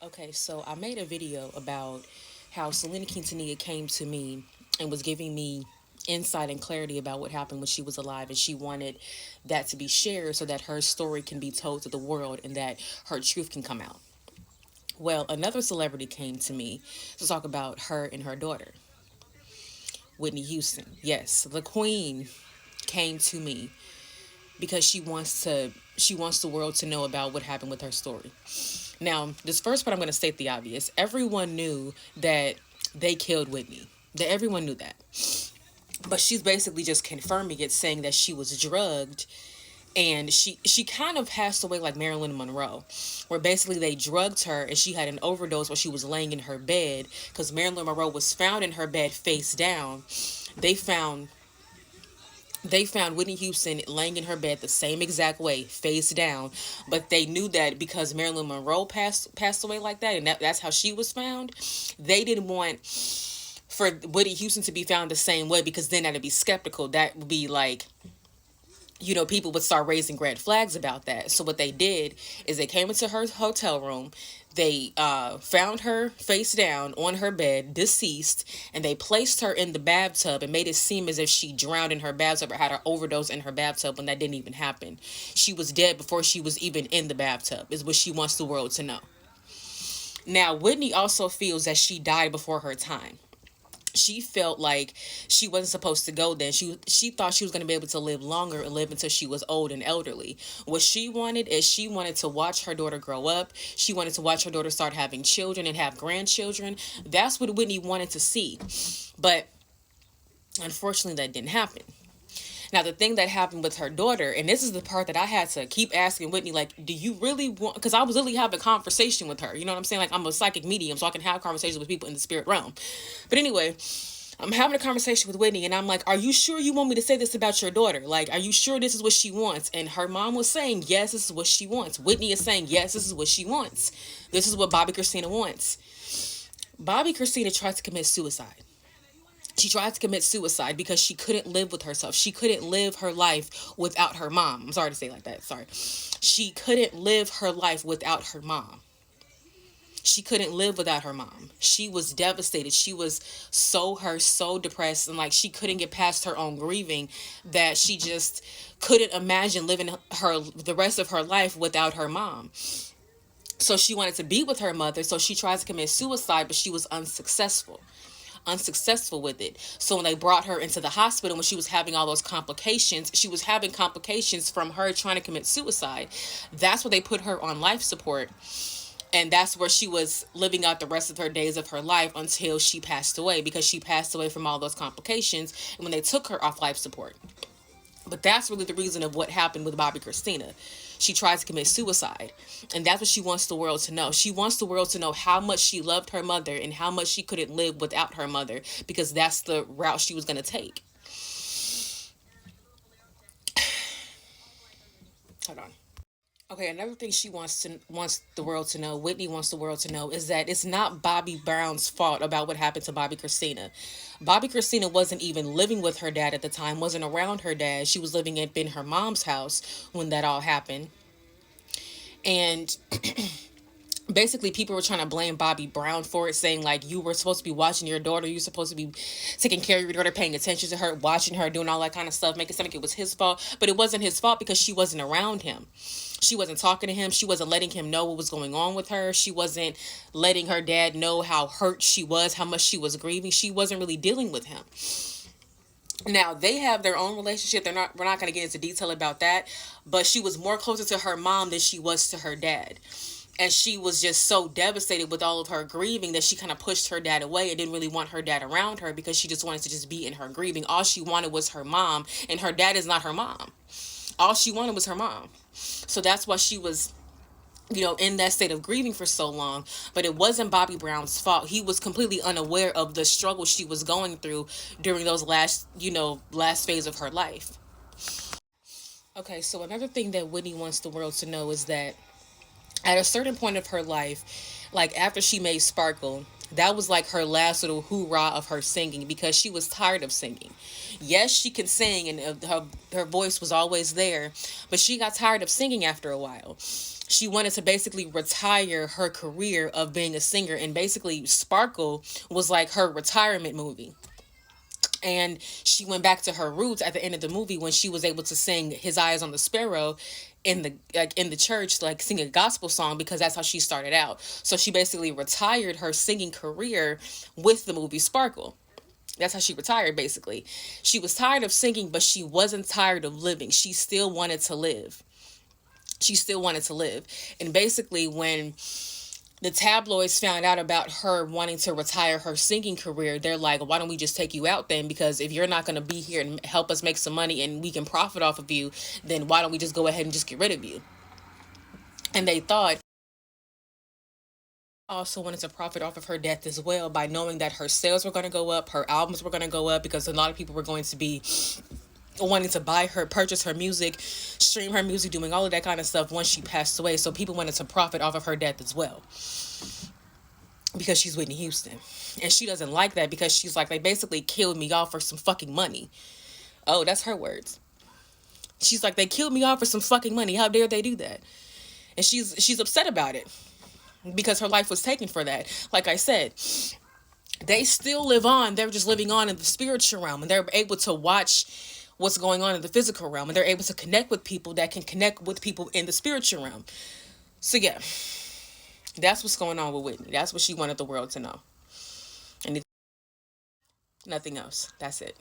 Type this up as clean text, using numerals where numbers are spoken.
Okay, so I made a video about how Selena Quintanilla came to me and was giving me insight and clarity about what happened when she was alive, and she wanted that to be shared so that her story can be told to the world and that her truth can come out. Well, another celebrity came to me to talk about her and her daughter, Whitney Houston. Yes, the Queen came to me because she wants the world to know about what happened with her story. Now, this first part, I'm going to state the obvious. Everyone knew that they killed Whitney. That everyone knew that. But she's basically just confirming it, saying that she was drugged, and she kind of passed away like Marilyn Monroe, where basically they drugged her and she had an overdose while she was laying in her bed, because Marilyn Monroe was found in her bed face down. They found they found Whitney Houston laying in her bed the same exact way, face down. But they knew that because Marilyn Monroe passed away like that, and that's how she was found. They didn't want for Whitney Houston to be found the same way, because then that'd be skeptical. That would be like, people would start raising red flags about that. So what they did is they came into her hotel room. They found her face down on her bed, deceased, and they placed her in the bathtub and made it seem as if she drowned in her bathtub or had an overdose in her bathtub, when that didn't even happen. She was dead before she was even in the bathtub, is what she wants the world to know. Now, Whitney also feels that she died before her time. She felt like she wasn't supposed to go then. She thought she was going to be able to live longer and live until she was old and elderly. What she wanted is she wanted to watch her daughter grow up. She wanted to watch her daughter start having children and have grandchildren. That's what Whitney wanted to see. But unfortunately, that didn't happen. Now, the thing that happened with her daughter, and this is the part that I had to keep asking Whitney, like, do you really want, because I was literally having a conversation with her. You know what I'm saying? Like, I'm a psychic medium, so I can have conversations with people in the spirit realm. But anyway, I'm having a conversation with Whitney, and I'm like, are you sure you want me to say this about your daughter? Like, are you sure this is what she wants? And her mom was saying, yes, this is what she wants. Whitney is saying, yes, this is what she wants. This is what Bobby Christina wants. Bobby Christina tried to commit suicide. She tried to commit suicide because she couldn't live with herself. She couldn't live her life without her mom. I'm sorry to say it like that. Sorry. She couldn't live her life without her mom. She couldn't live without her mom. She was devastated. She was so hurt, so depressed, and like she couldn't get past her own grieving, that she just couldn't imagine living her the rest of her life without her mom. So she wanted to be with her mother, so she tried to commit suicide, but she was unsuccessful with it. So when they brought her into the hospital, when she was having all those complications, she was having complications from her trying to commit suicide. That's where they put her on life support, and that's where she was living out the rest of her days of her life until she passed away, because she passed away from all those complications and when they took her off life support. But that's really the reason of what happened with Bobby Christina. She tried to commit suicide. And that's what she wants the world to know. She wants the world to know how much she loved her mother and how much she couldn't live without her mother, because that's the route she was going to take. Hold on. Okay, another thing she wants the world to know, Whitney wants the world to know, is that it's not Bobby Brown's fault about what happened to Bobby Christina. Bobby Christina wasn't even living with her dad at the time, wasn't around her dad. She was living in her mom's house when that all happened. And basically people were trying to blame Bobby Brown for it, saying like, you were supposed to be watching your daughter, you're supposed to be taking care of your daughter, paying attention to her, watching her, doing all that kind of stuff, making it sound like it was his fault. But it wasn't his fault, because she wasn't around him. She wasn't talking to him. She wasn't letting him know what was going on with her. She wasn't letting her dad know how hurt she was, how much she was grieving. She wasn't really dealing with him. Now they have their own relationship. We're not going to get into detail about that, but she was more closer to her mom than she was to her dad. And she was just so devastated with all of her grieving that she kind of pushed her dad away and didn't really want her dad around her, because she just wanted to just be in her grieving. All she wanted was her mom, and her dad is not her mom. All she wanted was her mom. So that's why she was, in that state of grieving for so long. But it wasn't Bobby Brown's fault. He was completely unaware of the struggle she was going through during those last phase of her life. Okay, so another thing that Whitney wants the world to know is that at a certain point of her life, like after she made Sparkle, that was like her last little hoorah of her singing, because she was tired of singing. Yes, she can sing, and her voice was always there, but she got tired of singing after a while. She wanted to basically retire her career of being a singer, and basically Sparkle was like her retirement movie. And she went back to her roots at the end of the movie when she was able to sing His Eyes on the Sparrow in the in the church, like sing a gospel song, because that's how she started out. So she basically retired her singing career with the movie Sparkle. That's how she retired, basically. She was tired of singing, but she wasn't tired of living. She still wanted to live. She still wanted to live. And basically, when the tabloids found out about her wanting to retire her singing career, they're like, why don't we just take you out then? Because if you're not going to be here and help us make some money and we can profit off of you, then why don't we just go ahead and just get rid of you? And they thought also wanted to profit off of her death as well, by knowing that her sales were going to go up, her albums were going to go up, because a lot of people were going to be wanting to buy her, purchase her music, stream her music, doing all of that kind of stuff once she passed away. So people wanted to profit off of her death as well, because she's Whitney Houston. And she doesn't like that, because she's like, they basically killed me off for some fucking money. Oh, that's her words. She's like, they killed me off for some fucking money. How dare they do that? And she's upset about it, because her life was taken for that. Like I said, they still live on. They're just living on in the spiritual realm, and they're able to watch what's going on in the physical realm, and they're able to connect with people that can connect with people in the spiritual realm. So yeah, that's what's going on with Whitney. That's what she wanted the world to know, and nothing else. That's it.